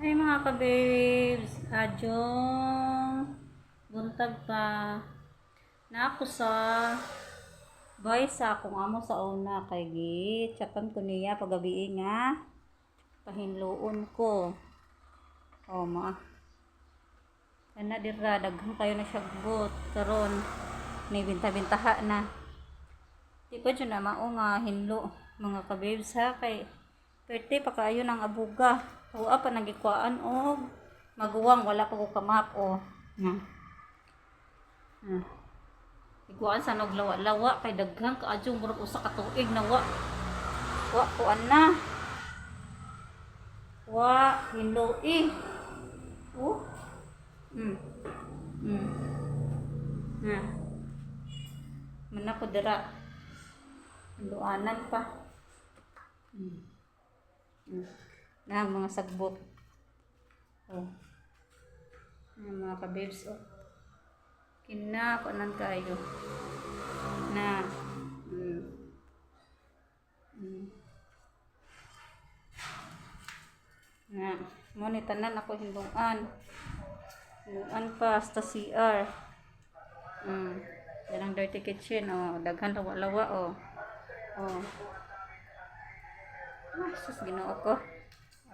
Ay mga ka-babes, adyong buntag pa na ako sa bahay sa akong amo sa una kay chatan ko niya pagabi nga pahinloon ko. O ma ana dira daghang kayo na siya but karon ni binta-bintaha na. Di pa dyan na mao nga hinlo mga ka-babes ha kay pwede pa kayo ng abuga. Huwa pa nagikwaan og maguwang wala pa ko kamap o. Nga. Iguan sa nog lawa-lawa kay daghang kaadyong murag usa ka tuig na wa ko ana. Wa hinloi. Oh. Mm. Mm. Na. Mana ko dira. Hinluanan pa. Na mga sagbot. Oh. Mga ka-babes oh. Kina ko nan kayo. Na. Na, mo ni tanan ako hinluan. Hinluan pa sa CR. Yan ang dirty kitchen oh, daghan lawa-lawa oh. Oh. Ah, sus Ginoo ko.